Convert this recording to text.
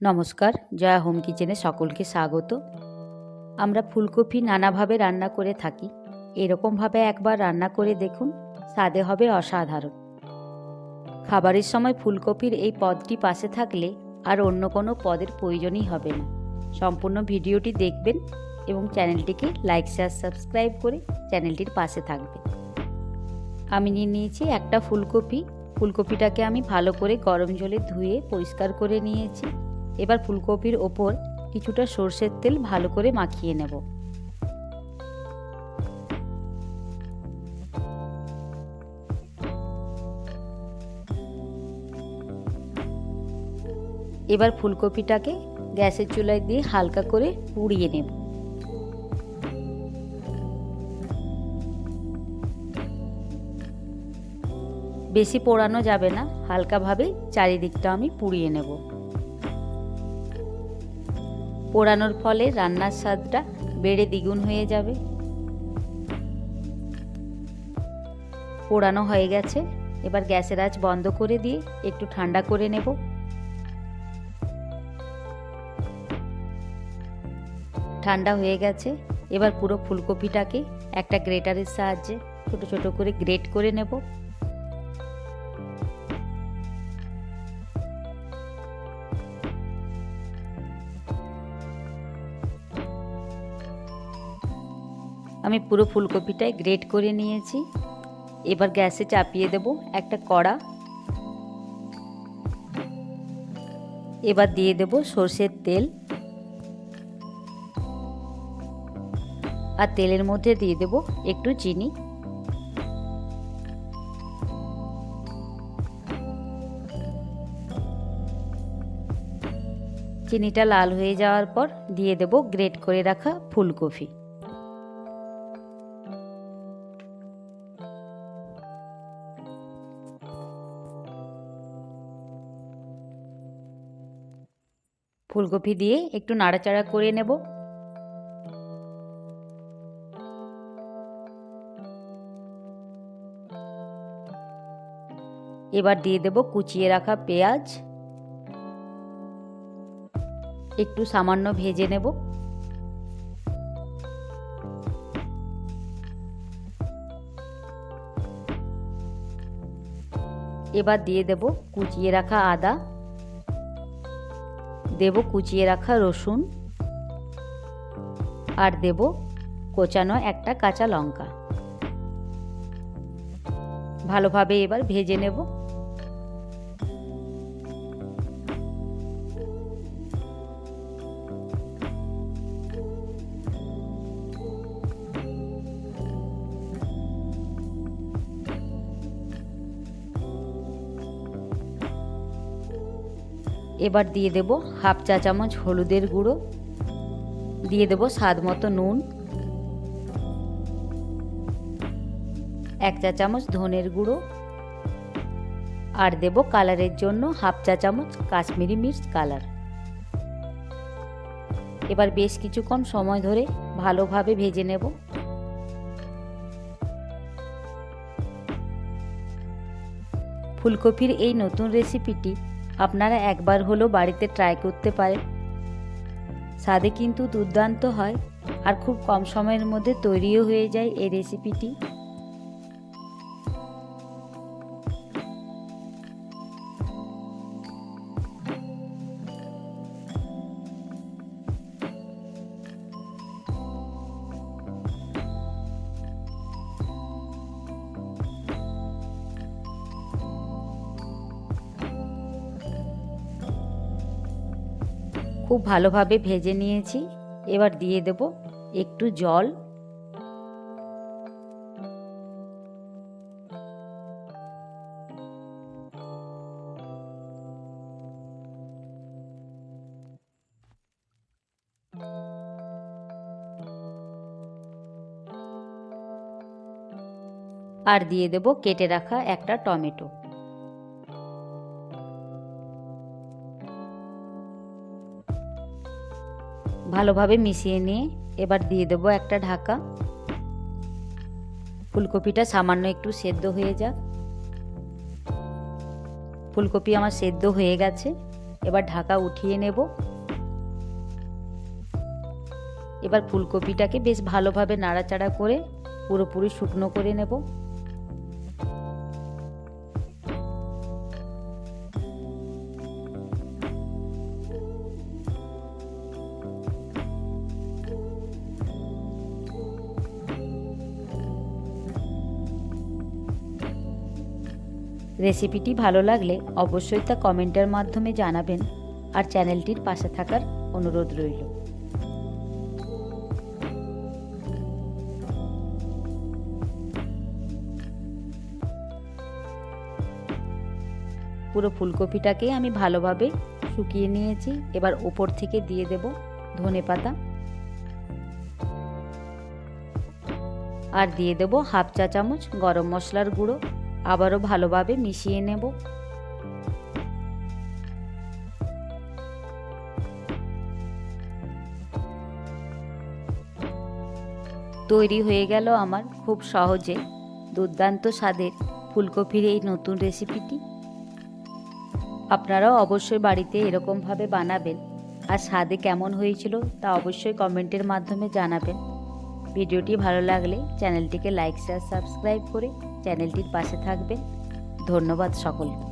নমস্কার, জয়া হোম কিচেনে সকলকে স্বাগত। আমরা ফুলকপি নানাভাবে রান্না করে থাকি। এরকমভাবে একবার রান্না করে দেখুন, স্বাদে হবে অসাধারণ। খাবারের সময় ফুলকপির এই পদটি পাশে থাকলে আর অন্য কোনো পদের প্রয়োজনই হবে না। সম্পূর্ণ ভিডিওটি দেখবেন এবং চ্যানেলটিকে লাইক, শেয়ার, সাবস্ক্রাইব করে চ্যানেলটির পাশে থাকবেন। আমি নিয়ে নিয়েছি একটা ফুলকপি। ফুলকপিটাকে আমি ভালো করে গরম জলে ধুয়ে পরিষ্কার করে নিয়েছি। এবার ফুলকপির ওপর কিছুটা সরষের তেল ভালো করে মাখিয়ে নেব। এবার ফুলকপিটাকে গ্যাসের চুলায় দিয়ে হালকা করে পুড়িয়ে নেব। বেশি পোড়ানো যাবে না, হালকাভাবে চারিদিকটা আমি পুড়িয়ে নেব। পোড়ানোর ফলে রান্নার স্বাদটা বেড়ে দ্বিগুণ হয়ে যাবে। পোড়ানো হয়ে গেছে, এবার গ্যাসের আঁচ বন্ধ করে দিয়ে একটু ঠান্ডা করে নেব। ঠান্ডা হয়ে গেছে, এবার পুরো ফুলকপিটাকে একটা গ্রেটারের সাহায্যে ছোট ছোট করে গ্রেট করে নেব। আমি পুরো ফুলকপিটাই গ্রেট করে নিয়েছি। এবার গ্যাসে চাপিয়ে দেব একটা কড়া। এবার দিয়ে দেব সরষের তেল, আর তেলের মধ্যে দিয়ে দেব একটু চিনি। চিনিটা লাল হয়ে যাওয়ার পর দিয়ে দেব গ্রেট করে রাখা ফুলকপি। ফুলকপি দিয়ে একটু নাড়াচাড়া করে নেব। এবার দিয়ে দেব কুচিয়ে রাখা পেঁয়াজ, একটু সামান্য ভেজে নেব। এবার দিয়ে দেব কুচিয়ে রাখা আদা, দেব কুচিয়ে রাখা রসুন, আর দেব কোচানো একটা কাঁচা লঙ্কা। ভালোভাবে এবার ভেজে নেব। এবার দিয়ে দেব হাফ চা চামচ হলুদের গুঁড়ো, দিয়ে দেব স্বাদ মতো নুন, 1 চা চামচ ধনের গুঁড়ো, আর দেব কালারের জন্য হাফ চা চামচ কাশ্মীরি মির্চ কালার। এবার বেশ কিছুক্ষণ সময় ধরে ভালোভাবে ভেজে নেব। ফুলকপির এই নতুন রেসিপিটি আপনারা একবার হলেও বাড়িতে ট্রাই করতে পারেন। স্বাদে কিন্তু দুর্দান্ত হয়, আর খুব কম সময়ের মধ্যে তৈরিও হয়ে যায় এই রেসিপিটি। খুব ভালোভাবে ভেজে নিয়েছি। এবার দিয়ে দেব একটু জল। আর দিয়ে দেব কেটে রাখা একটা টমেটো। ভালোভাবে মিশিয়ে নিয়ে এবার দিয়ে দেব একটা ঢাকা। ফুলকপিটা সামান্য একটু সেদ্ধ হয়ে যাক। ফুলকপি আমার সেদ্ধ হয়ে গেছে। এবার ঢাকা উঠিয়ে নেব। এবার ফুলকপিটাকে বেশ ভালোভাবে নাড়াচাড়া করে পুরোপুরি শুকনো করে নেব। রেসিপিটি ভালো লাগলে অবশ্যই তা কমেন্টের মাধ্যমে জানাবেন আর চ্যানেলটির পাশে থাকার অনুরোধ রইল। পুরো ফুলকপিটাকে আমি ভালোভাবে শুকিয়ে নিয়েছি। এবার উপর থেকে দিয়ে দেব ধনেপাতা আর দিয়ে দেব হাফ চা চামচ গরম মশলার গুঁড়ো। আবারও ভালোভাবে মিশিয়ে নেব। তৈরি হয়ে গেল আমার খুব সহজে দুর্দান্ত স্বাদের ফুলকপির এই নতুন রেসিপিটি। আপনারাও অবশ্যই বাড়িতে এরকমভাবে বানাবেন আর স্বাদে কেমন হয়েছিল তা অবশ্যই কমেন্টের মাধ্যমে জানাবেন। ভিডিওটি ভালো লাগলে চ্যানেলটিকে লাইক শেয়ার সাবস্ক্রাইব করে চ্যানেলটির পাশে থাকবেন। ধন্যবাদ সকলকে।